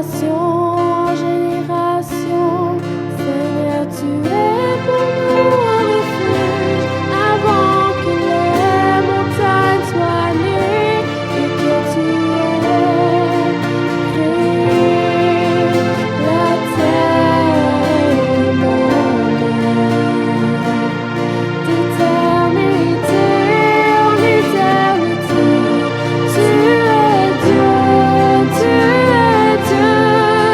génération en génération. Seigneur, tu es pour nous un refuge avant que les montagnes soient nues et que tu aies créé la terre et le monde. D'éternité en éternité, tu es Dieu, tu es Dieu.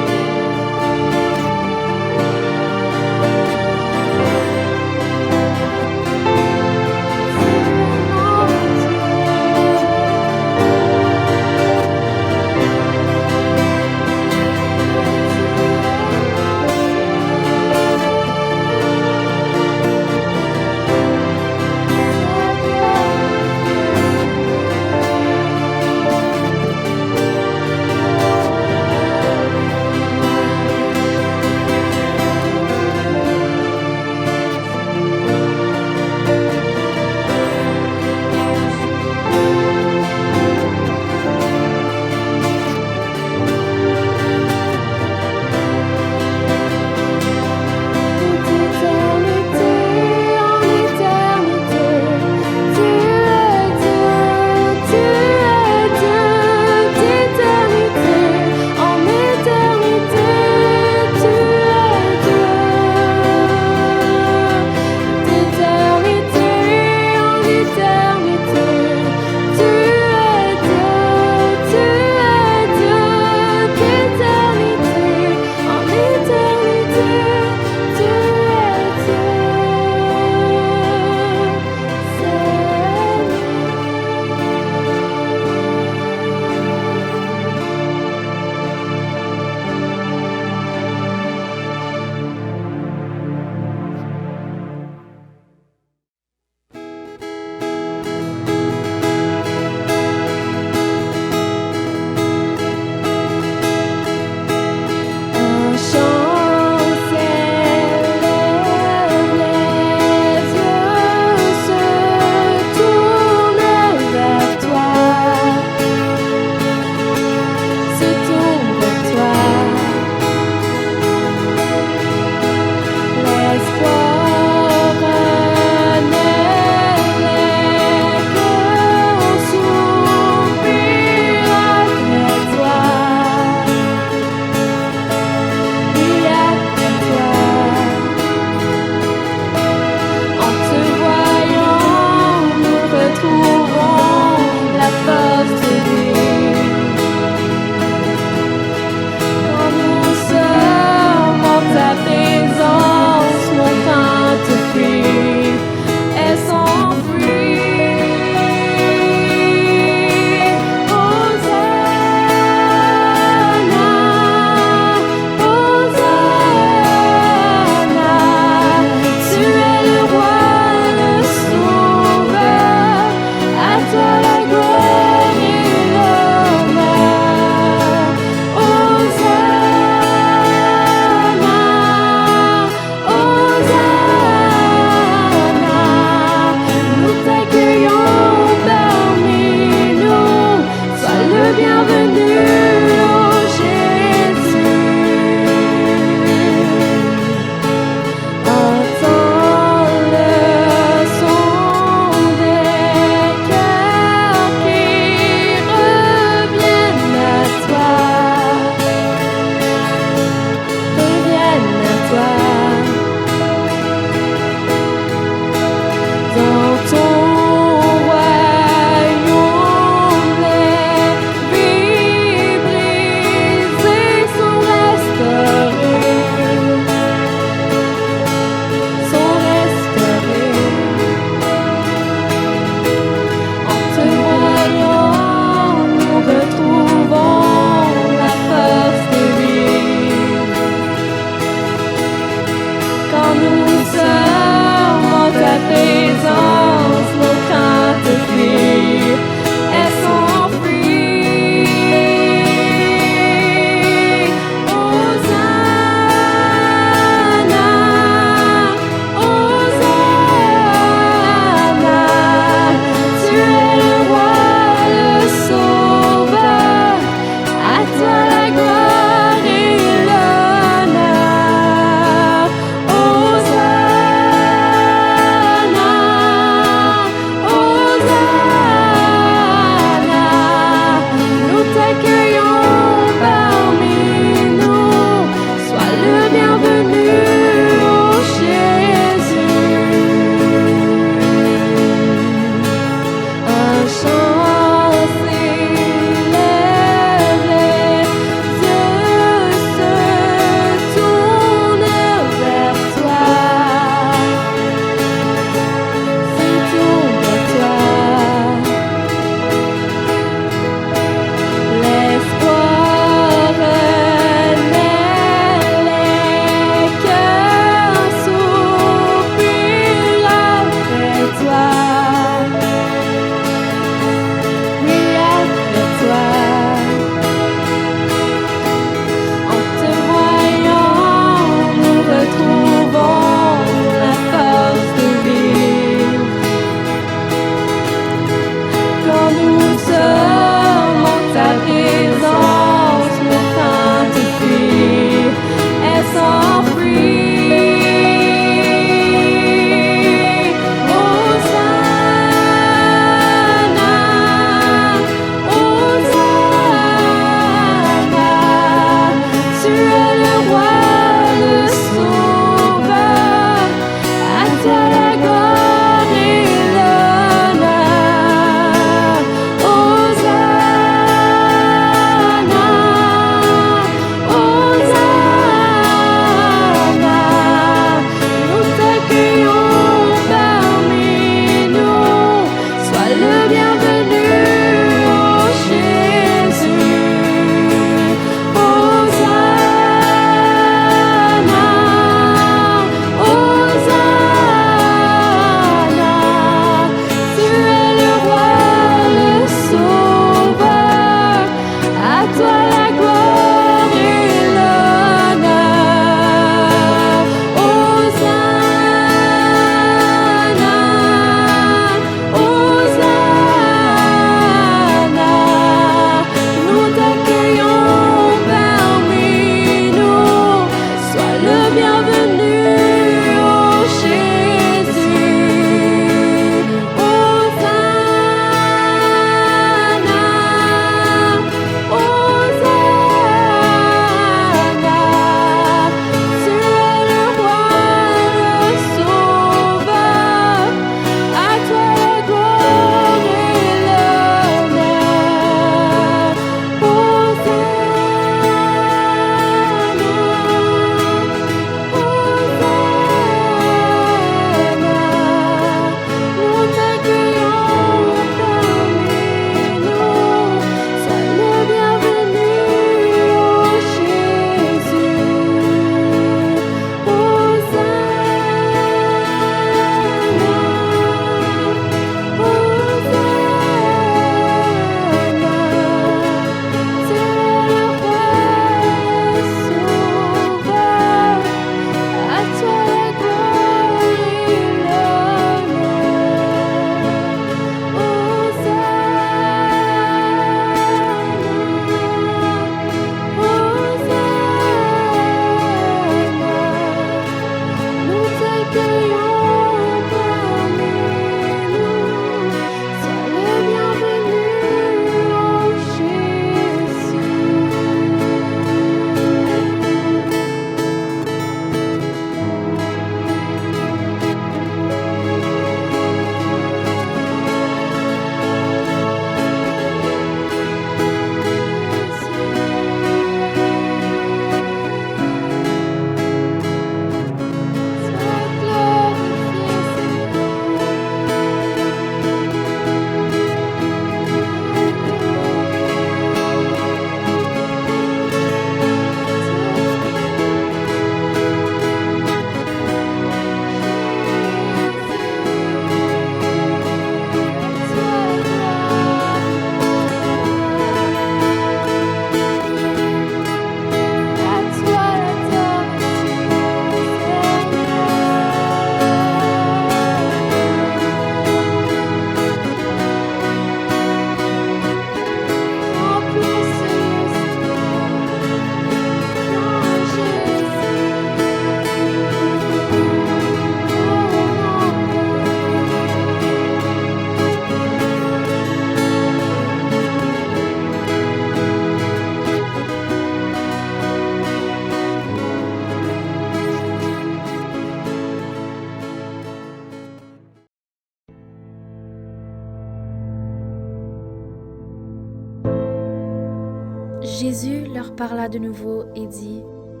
Jésus leur parla de nouveau et dit, «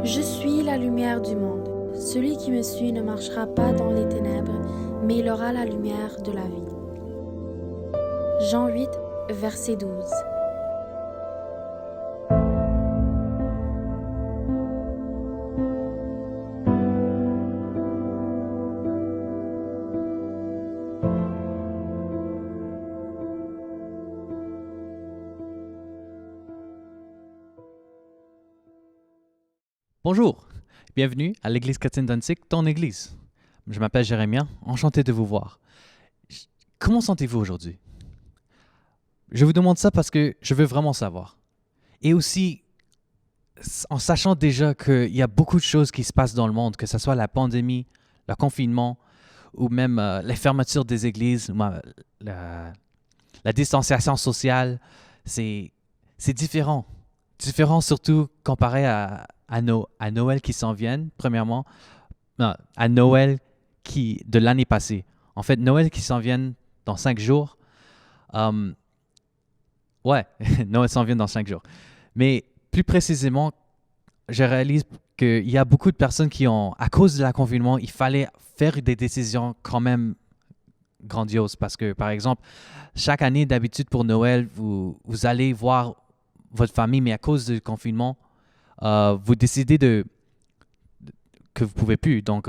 Je suis la lumière du monde. Celui qui me suit ne marchera pas dans les ténèbres, mais il aura la lumière de la vie. » Jean 8, verset 12. Bonjour, bienvenue à l'Église chrétienne d'Annecy, ton église. Je m'appelle Jérémien, enchanté de vous voir. Comment sentez-vous aujourd'hui? Je vous demande ça parce que je veux vraiment savoir. Et aussi, en sachant déjà qu'il y a beaucoup de choses qui se passent dans le monde, que ce soit la pandémie, le confinement, ou même les fermetures des églises, la distanciation sociale, c'est différent. Différent surtout comparé à Noël qui s'en viennent, premièrement. Non, à Noël de l'année passée. En fait, Noël qui s'en vient dans 5 jours. Ouais, Noël s'en vient dans 5 jours. Mais plus précisément, je réalise qu'il y a beaucoup de personnes qui ont, à cause de la confinement, il fallait faire des décisions quand même grandioses. Parce que, par exemple, chaque année, d'habitude pour Noël, vous allez voir votre famille, mais à cause du confinement, vous décidez que vous ne pouvez plus. Donc,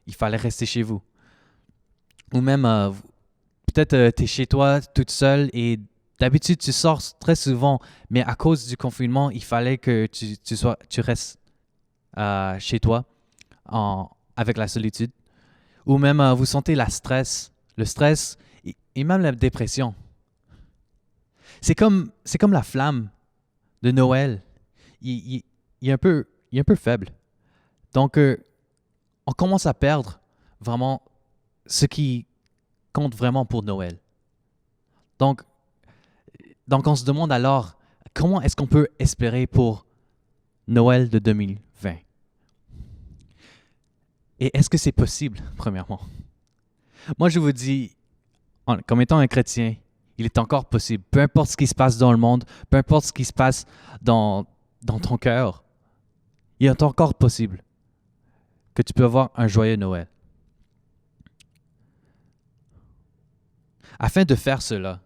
il fallait rester chez vous. Ou même, peut-être tu es chez toi toute seule et d'habitude, tu sors très souvent, mais à cause du confinement, il fallait que tu restes chez toi avec la solitude. Ou même, vous sentez le stress et même la dépression. C'est comme la flamme de Noël. Il est un peu faible. Donc, on commence à perdre vraiment ce qui compte vraiment pour Noël. Donc on se demande alors, comment est-ce qu'on peut espérer pour Noël de 2020? Et est-ce que c'est possible, premièrement? Moi, je vous dis, comme étant un chrétien, il est encore possible. Peu importe ce qui se passe dans le monde, peu importe ce qui se passe dans ton cœur, il est encore possible que tu peux avoir un joyeux Noël. Afin de faire cela,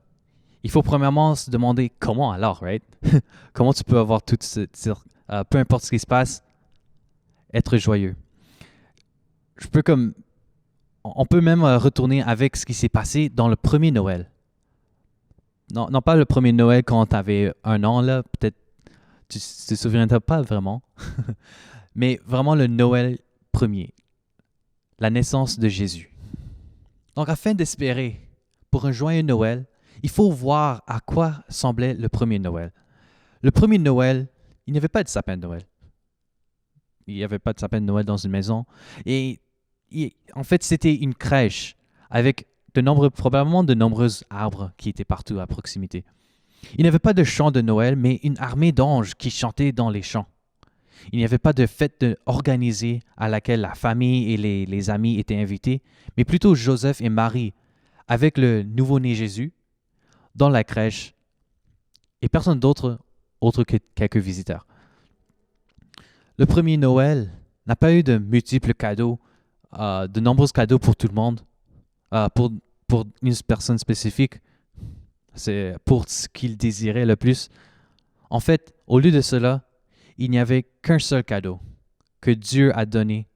il faut premièrement se demander comment alors, right? Comment tu peux avoir peu importe ce qui se passe, être joyeux. On peut même retourner avec ce qui s'est passé dans le premier Noël. Non, pas le premier Noël quand tu avais 1 an, là, peut-être tu ne te souviendras pas vraiment, mais vraiment le Noël premier, la naissance de Jésus. Donc, afin d'espérer pour un joyeux Noël, il faut voir à quoi semblait le premier Noël. Le premier Noël, il n'y avait pas de sapin de Noël. Il n'y avait pas de sapin de Noël dans une maison. Et en fait, c'était une crèche avec probablement de nombreux arbres qui étaient partout à proximité. Il n'y avait pas de chant de Noël, mais une armée d'anges qui chantaient dans les champs. Il n'y avait pas de fête organisée à laquelle la famille et les amis étaient invités, mais plutôt Joseph et Marie avec le nouveau-né Jésus dans la crèche et personne d'autre que quelques visiteurs. Le premier Noël n'a pas eu de multiples cadeaux, de nombreux cadeaux pour tout le monde, pour une personne spécifique. C'est pour ce qu'il désirait le plus. En fait, au lieu de cela, il n'y avait qu'un seul cadeau que Dieu a donné,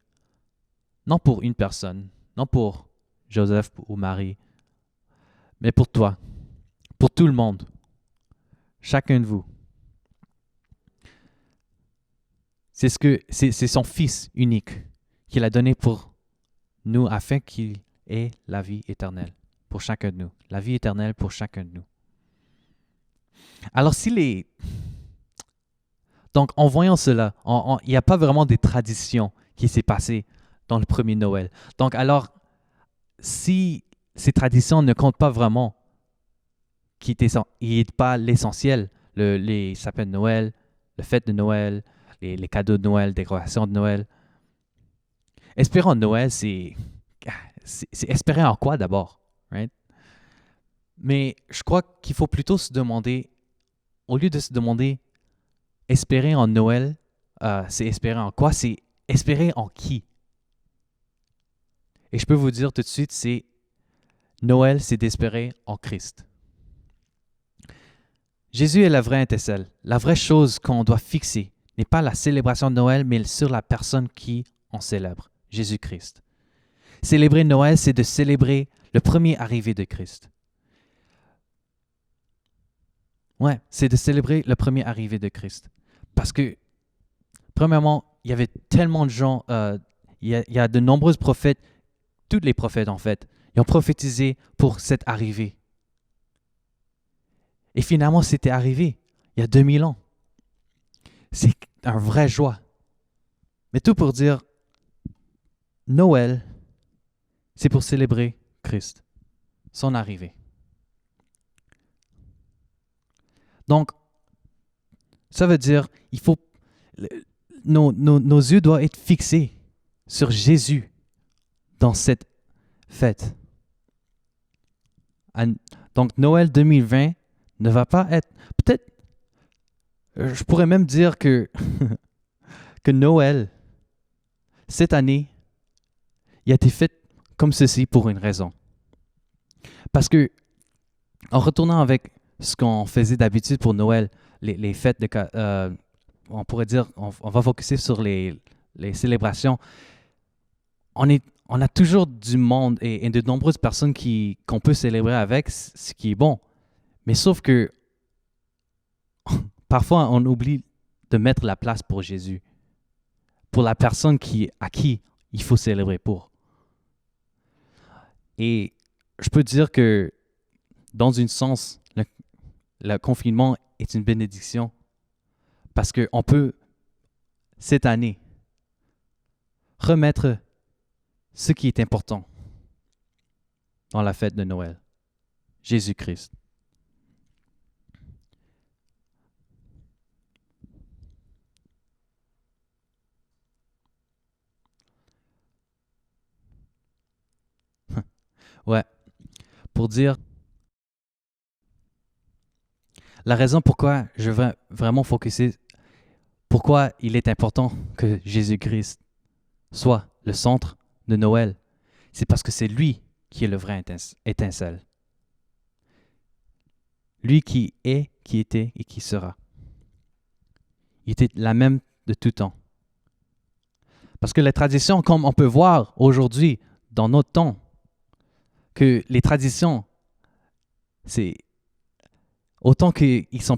non pour une personne, non pour Joseph ou Marie, mais pour toi, pour tout le monde, chacun de vous. C'est son Fils unique qu'il a donné pour nous afin qu'il ait la vie éternelle pour chacun de nous. La vie éternelle pour chacun de nous. Alors Donc en voyant cela, il n'y a pas vraiment des traditions qui s'est passées dans le premier Noël. Donc alors, si ces traditions ne comptent pas vraiment, qui n'est pas l'essentiel, les sapins de Noël, le fête de Noël, les cadeaux de Noël, décorations de Noël. Espérer en Noël, c'est espérer en quoi d'abord, right? Mais je crois qu'il faut plutôt se demander au lieu de se demander, espérer en Noël, c'est espérer en quoi? C'est espérer en qui? Et je peux vous dire tout de suite, c'est Noël, c'est d'espérer en Christ. Jésus est la vraie étincelle. La vraie chose qu'on doit fixer n'est pas la célébration de Noël, mais sur la personne qui en célèbre, Jésus-Christ. Célébrer Noël, c'est de célébrer le premier arrivé de Christ. Ouais, c'est de célébrer le premier arrivé de Christ. Parce que, premièrement, il y avait tellement de gens, il y a de nombreux prophètes, tous les prophètes en fait, ils ont prophétisé pour cette arrivée. Et finalement, c'était arrivé il y a 2000 ans. C'est un vrai joie. Mais tout pour dire, Noël, c'est pour célébrer Christ, son arrivée. Donc, ça veut dire, nos yeux doivent être fixés sur Jésus dans cette fête. Donc, Noël 2020 ne va pas être... Peut-être, je pourrais même dire que, que Noël, cette année, il a été fait comme ceci pour une raison. Parce que, en retournant avec ce qu'on faisait d'habitude pour Noël, les fêtes, on pourrait dire, on va focuser sur les célébrations. On a toujours du monde et de nombreuses personnes qu'on peut célébrer avec, ce qui est bon. Mais sauf que parfois, on oublie de mettre la place pour Jésus, pour la personne à qui il faut célébrer pour. Et je peux dire que, dans un sens, le confinement est une bénédiction parce qu'on peut, cette année, remettre ce qui est important dans la fête de Noël, Jésus-Christ. Ouais, pour dire la raison pourquoi je veux vraiment focuser, pourquoi il est important que Jésus-Christ soit le centre de Noël, c'est parce que c'est lui qui est le vrai étincelle. Lui qui est, qui était et qui sera. Il était la même de tout temps. Parce que les traditions, comme on peut voir aujourd'hui, dans notre temps, que les traditions, c'est autant qu'ils sont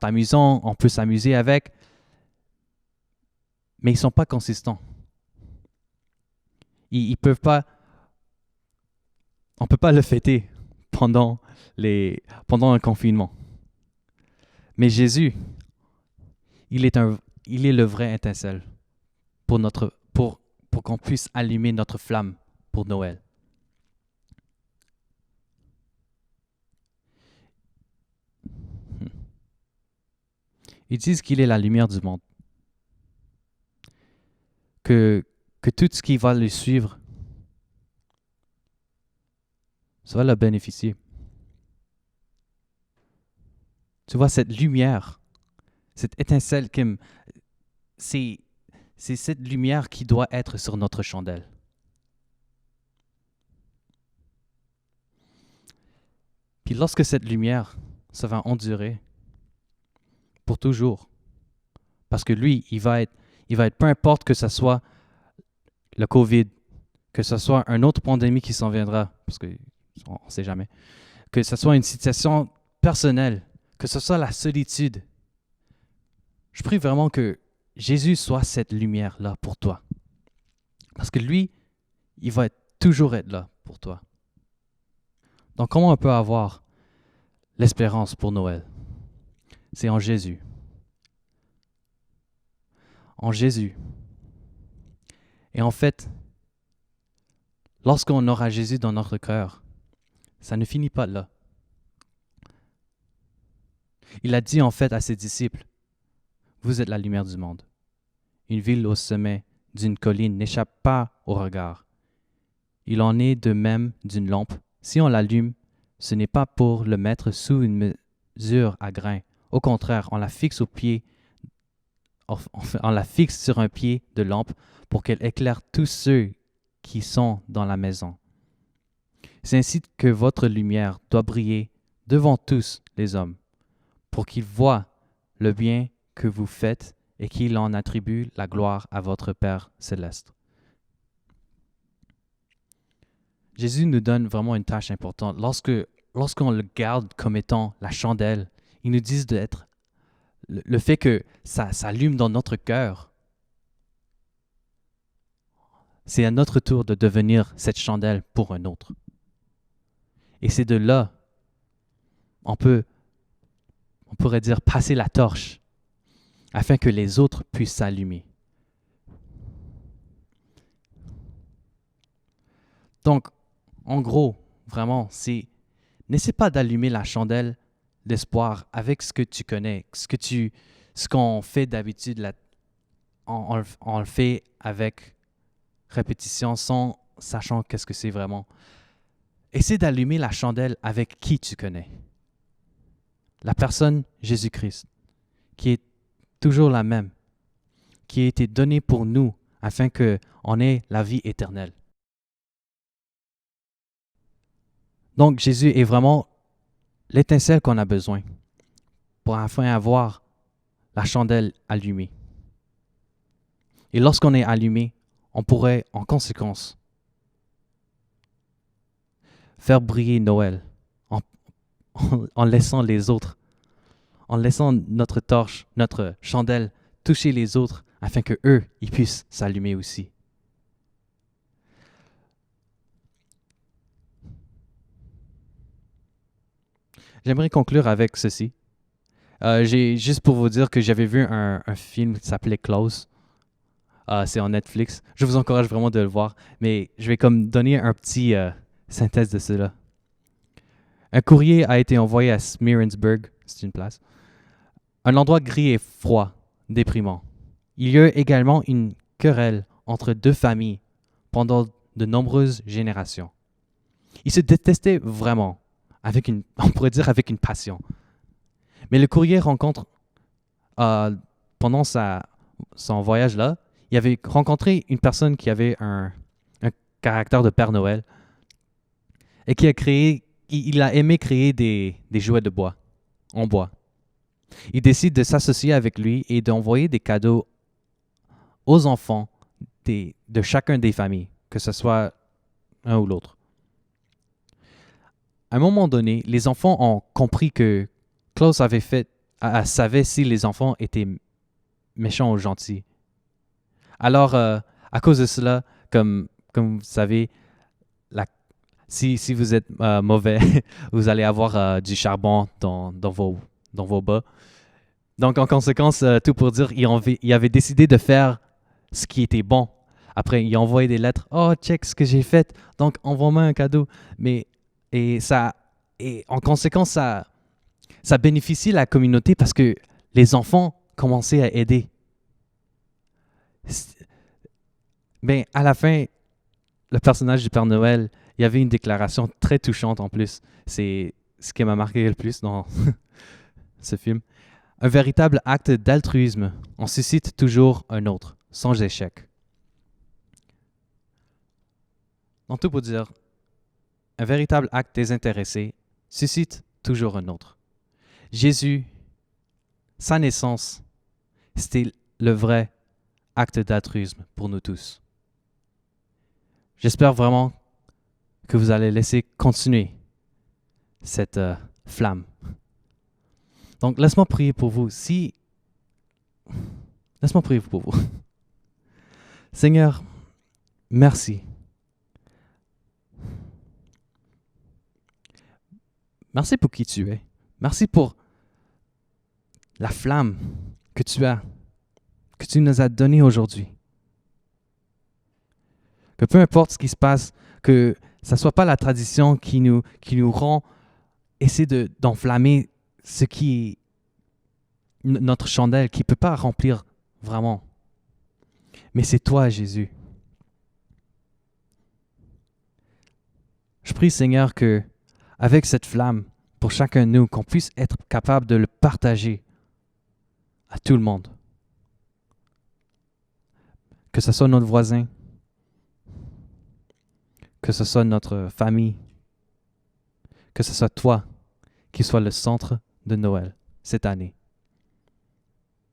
amusants, on peut s'amuser avec, mais ils ne sont pas consistants. Ils peuvent pas, on ne peut pas le fêter pendant un confinement. Mais Jésus, il est le vrai étincelle pour qu'on puisse allumer notre flamme pour Noël. Ils disent qu'il est la lumière du monde. Que tout ce qui va le suivre, ça va le bénéficier. Tu vois, cette lumière, cette étincelle, c'est cette lumière qui doit être sur notre chandelle. Puis lorsque cette lumière, ça va endurer pour toujours. Parce que lui, il va être, peu importe que ce soit le COVID, que ce soit une autre pandémie qui s'en viendra, parce qu'on ne sait jamais, que ce soit une situation personnelle, que ce soit la solitude. Je prie vraiment que Jésus soit cette lumière-là pour toi. Parce que lui, il va toujours être là pour toi. Donc, comment on peut avoir l'espérance pour Noël? C'est en Jésus. En Jésus. Et en fait, lorsqu'on aura Jésus dans notre cœur, ça ne finit pas là. Il a dit en fait à ses disciples, « Vous êtes la lumière du monde. Une ville au sommet d'une colline n'échappe pas au regard. Il en est de même d'une lampe. Si on l'allume, ce n'est pas pour le mettre sous une mesure à grain. Au contraire, on la fixe au pied, on la fixe sur un pied de lampe pour qu'elle éclaire tous ceux qui sont dans la maison. C'est ainsi que votre lumière doit briller devant tous les hommes, pour qu'ils voient le bien que vous faites et qu'ils en attribuent la gloire à votre Père céleste. Jésus nous donne vraiment une tâche importante. Lorsqu'on le garde comme étant la chandelle, il nous dit d'être le fait que ça s'allume dans notre cœur. C'est à notre tour de devenir cette chandelle pour un autre. Et c'est de là, on pourrait dire, passer la torche afin que les autres puissent s'allumer. Donc, en gros, vraiment, n'essaie pas d'allumer la chandelle d'espoir avec ce que tu connais, ce qu'on fait d'habitude, on le fait avec répétition sans sachant qu'est-ce que c'est vraiment. Essaie d'allumer la chandelle avec qui tu connais. La personne Jésus-Christ, qui est toujours la même, qui a été donnée pour nous afin qu'on ait la vie éternelle. Donc Jésus est vraiment l'étincelle qu'on a besoin pour enfin avoir la chandelle allumée. Et lorsqu'on est allumé, on pourrait en conséquence faire briller Noël en laissant les autres, en laissant notre torche, notre chandelle toucher les autres afin que eux, ils puissent s'allumer aussi. J'aimerais conclure avec ceci. Juste pour vous dire que j'avais vu un film qui s'appelait Close. C'est en Netflix. Je vous encourage vraiment de le voir, mais je vais comme donner un petit synthèse de cela. Un courrier a été envoyé à Smearensburg, c'est une place, un endroit gris et froid, déprimant. Il y a eu également une querelle entre deux familles pendant de nombreuses générations. Ils se détestaient vraiment, on pourrait dire avec une passion. Mais le courrier rencontre, pendant son voyage là, il avait rencontré une personne qui avait un caractère de Père Noël et il a aimé créer des jouets de bois, en bois. Il décide de s'associer avec lui et d'envoyer des cadeaux aux enfants de chacun des familles, que ce soit un ou l'autre. À un moment donné, les enfants ont compris que Klaus savait si les enfants étaient méchants ou gentils. Alors, à cause de cela, comme vous savez, si vous êtes mauvais, vous allez avoir du charbon dans vos bas. Donc, en conséquence, tout pour dire, il avait décidé de faire ce qui était bon. Après, il a envoyé des lettres. « Oh, check ce que j'ai fait. Donc, envoie-moi un cadeau. » Et en conséquence, ça bénéficie la communauté parce que les enfants commençaient à aider. Mais à la fin, le personnage du Père Noël, il y avait une déclaration très touchante en plus. C'est ce qui m'a marqué le plus dans ce film. Un véritable acte d'altruisme en suscite toujours un autre, sans échec. Donc tout pour dire, un véritable acte désintéressé suscite toujours un autre. Jésus, sa naissance, c'était le vrai acte d'altruisme pour nous tous. J'espère vraiment que vous allez laisser continuer cette flamme. Donc, laisse-moi prier pour vous. Laisse-moi prier pour vous. Seigneur, merci. Merci pour qui tu es. Merci pour la flamme que tu nous as donnée aujourd'hui. Que peu importe ce qui se passe, que ça ne soit pas la tradition qui nous rend essayer d'enflammer ce qui est notre chandelle, qui ne peut pas remplir vraiment. Mais c'est toi, Jésus. Je prie, Seigneur, que avec cette flamme pour chacun de nous, qu'on puisse être capable de le partager à tout le monde. Que ce soit notre voisin, que ce soit notre famille, que ce soit toi qui sois le centre de Noël cette année.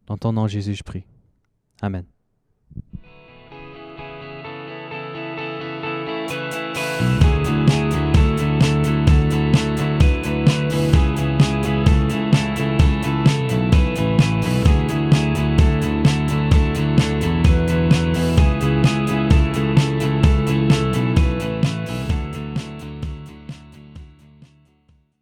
Dans ton nom, Jésus, je prie. Amen.